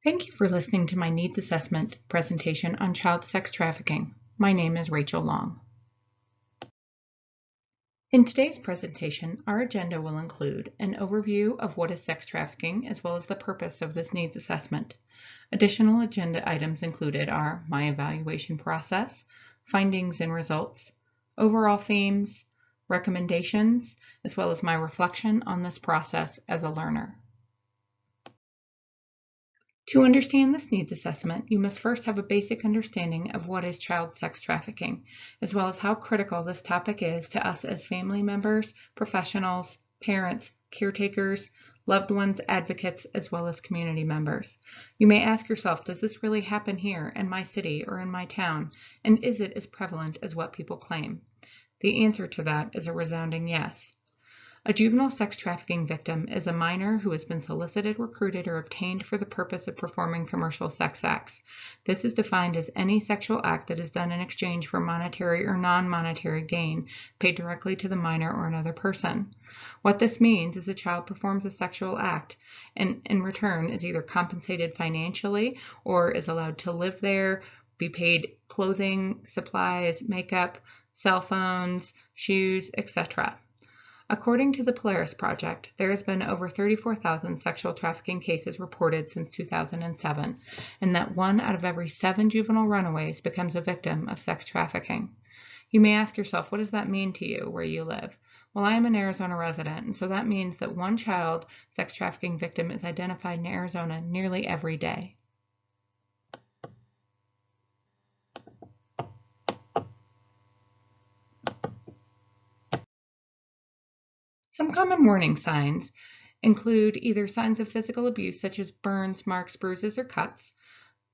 Thank you for listening to my needs assessment presentation on child sex trafficking. My name is Rachel Long. In today's presentation, our agenda will include an overview of what is sex trafficking as well as the purpose of this needs assessment. Additional agenda items included are my evaluation process, findings and results, overall themes, recommendations, as well as my reflection on this process as a learner. To understand this needs assessment, you must first have a basic understanding of what is child sex trafficking, as well as how critical this topic is to us as family members, professionals, parents, caretakers, loved ones, advocates, as well as community members. You may ask yourself, does this really happen here in my city or in my town, and is it as prevalent as what people claim? The answer to that is a resounding yes. A juvenile sex trafficking victim is a minor who has been solicited, recruited, or obtained for the purpose of performing commercial sex acts. This is defined as any sexual act that is done in exchange for monetary or non-monetary gain paid directly to the minor or another person. What this means is a child performs a sexual act and in return is either compensated financially or is allowed to live there, be paid clothing, supplies, makeup, cell phones, shoes, etc. According to the Polaris Project, there has been over 34,000 sexual trafficking cases reported since 2007, and that 1 out of every 7 juvenile runaways becomes a victim of sex trafficking. You may ask yourself, what does that mean to you where you live? Well, I am an Arizona resident, and so that means that 1 child sex trafficking victim is identified in Arizona nearly every day. Some common warning signs include either signs of physical abuse such as burns, marks, bruises, or cuts.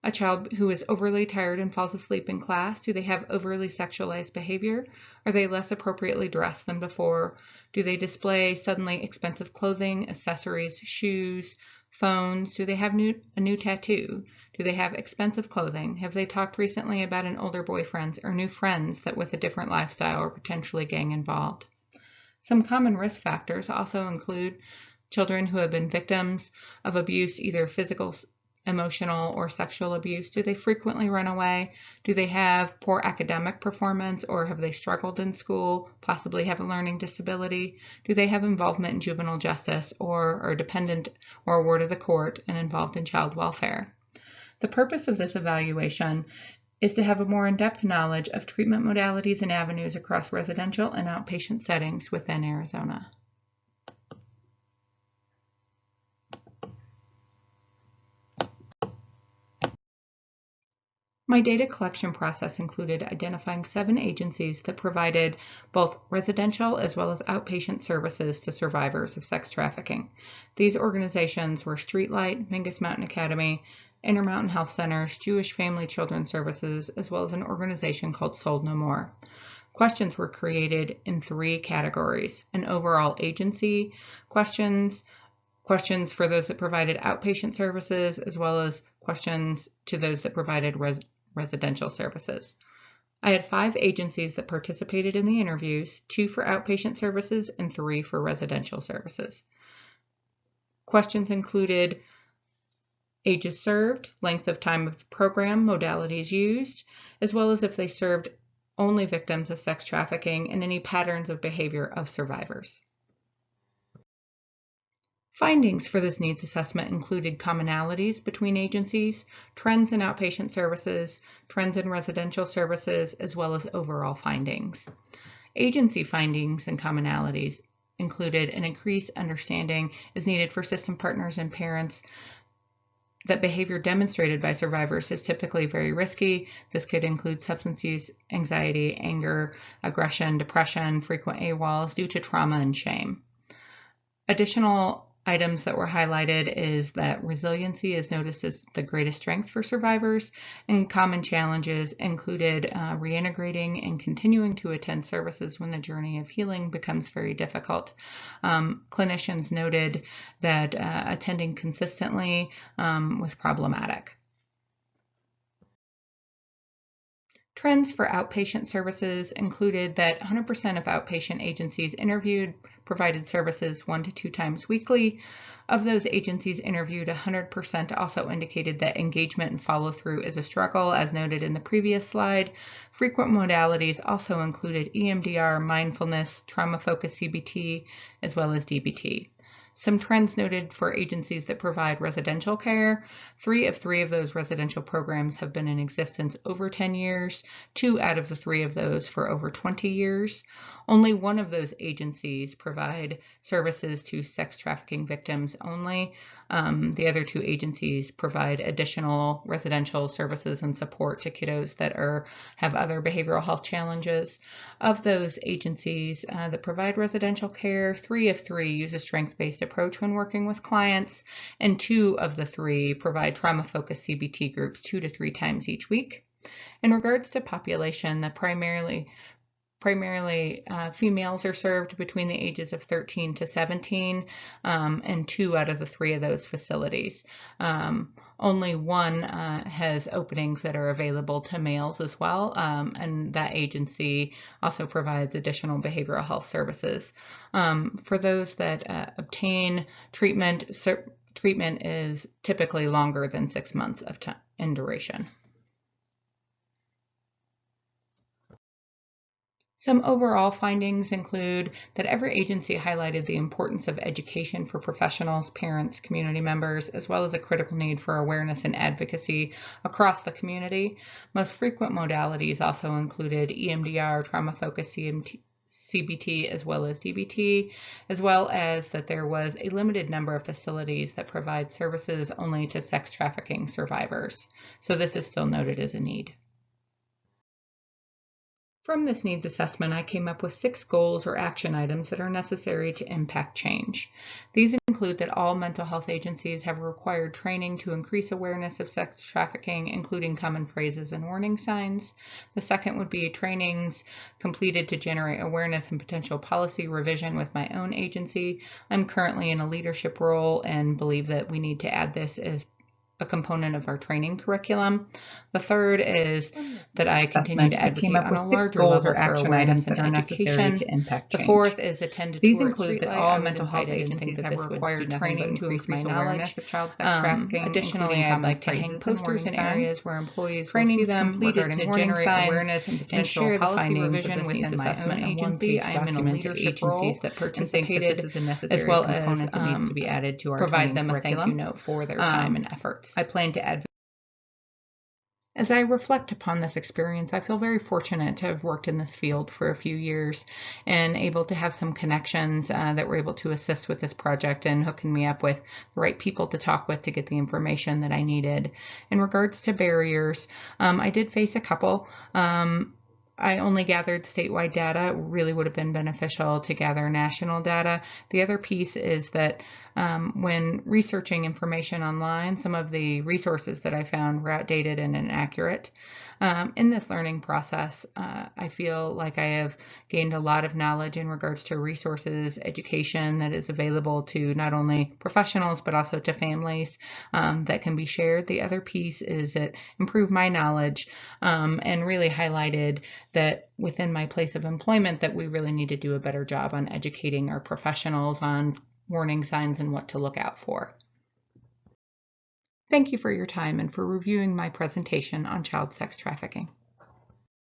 A child who is overly tired and falls asleep in class. Do they have overly sexualized behavior? Are they less appropriately dressed than before? Do they display suddenly expensive clothing, accessories, shoes, phones? Do they have a new tattoo? Do they have expensive clothing? Have they talked recently about an older boyfriend or new friends that with a different lifestyle or potentially gang involved? Some common risk factors also include children who have been victims of abuse, either physical, emotional, or sexual abuse. Do they frequently run away? Do they have poor academic performance, or have they struggled in school, possibly have a learning disability? Do they have involvement in juvenile justice or are dependent or a ward of the court and involved in child welfare? The purpose of this evaluation is to have a more in-depth knowledge of treatment modalities and avenues across residential and outpatient settings within Arizona. My data collection process included identifying 7 agencies that provided both residential as well as outpatient services to survivors of sex trafficking. These organizations were Streetlight, Mingus Mountain Academy, Intermountain Health Centers, Jewish Family Children's Services, as well as an organization called Sold No More. Questions were created in 3 categories: an overall agency questions for those that provided outpatient services, as well as questions to those that provided residential services. I had 5 agencies that participated in the interviews, 2 for outpatient services and 3 for residential services. Questions included ages served, length of time of the program, modalities used, as well as if they served only victims of sex trafficking and any patterns of behavior of survivors. Findings for this needs assessment included commonalities between agencies, trends in outpatient services, trends in residential services, as well as overall findings. Agency findings and commonalities included an increased understanding is needed for system partners and parents that behavior demonstrated by survivors is typically very risky. This could include substance use, anxiety, anger, aggression, depression, frequent AWOLs due to trauma and shame. Additional items that were highlighted is that resiliency is noticed as the greatest strength for survivors, and common challenges included reintegrating and continuing to attend services when the journey of healing becomes very difficult. Clinicians noted that attending consistently was problematic. Trends for outpatient services included that 100% of outpatient agencies interviewed provided services 1 to 2 times weekly. Of those agencies interviewed, 100% also indicated that engagement and follow-through is a struggle, as noted in the previous slide. Frequent modalities also included EMDR, mindfulness, trauma-focused CBT, as well as DBT. Some trends noted for agencies that provide residential care. 3 of those residential programs have been in existence over 10 years, 2 out of the 3 of those for over 20 years. Only 1 of those agencies provide services to sex trafficking victims only. The other 2 agencies provide additional residential services and support to kiddos that have other behavioral health challenges. Of those agencies that provide residential care, 3 of 3 use a strength-based approach when working with clients, and 2 of the 3 provide trauma-focused CBT groups 2 to 3 times each week. In regards to population, primarily females are served between the ages of 13 to 17, and 2 out of the 3 of those facilities. Only 1 has openings that are available to males as well, and that agency also provides additional behavioral health services. For those that obtain treatment, treatment is typically longer than 6 months in duration. Some overall findings include that every agency highlighted the importance of education for professionals, parents, community members, as well as a critical need for awareness and advocacy across the community. Most frequent modalities also included EMDR, trauma-focused CBT, as well as DBT, as well as that there was a limited number of facilities that provide services only to sex trafficking survivors. So this is still noted as a need. From this needs assessment, I came up with 6 goals or action items that are necessary to impact change. These include that all mental health agencies have required training to increase awareness of sex trafficking, including common phrases and warning signs. The second would be trainings completed to generate awareness and potential policy revision with my own agency. I'm currently in a leadership role and believe that we need to add this as a component of our training curriculum. The third is that I continue to advocate on a larger level for awareness and education. The fourth is attend to These tour at include that Streetlight. all I was mental health invited and think agencies that have this would required do training to to increase my awareness knowledge. of child sex trafficking. Additionally, I'd like to hang posters in areas where employees will see them completed to generate awareness and potential share the policy findings revision of this needs within my assessment own in one agency. page I am in a document to leadership agencies role that and think that this participated, is a necessary as well component as that needs to be added to our provide training them a curriculum. thank you note for their time and efforts. I plan to advocate. As I reflect upon this experience, I feel very fortunate to have worked in this field for a few years and able to have some connections that were able to assist with this project and hooking me up with the right people to talk with to get the information that I needed. In regards to barriers, I did face a couple. I only gathered statewide data. It really would have been beneficial to gather national data. The other piece is that when researching information online, some of the resources that I found were outdated and inaccurate. In this learning process, I feel like I have gained a lot of knowledge in regards to resources, education that is available to not only professionals but also to families that can be shared. The other piece is it improved my knowledge and really highlighted that within my place of employment that we really need to do a better job on educating our professionals on warning signs and what to look out for. Thank you for your time and for reviewing my presentation on child sex trafficking.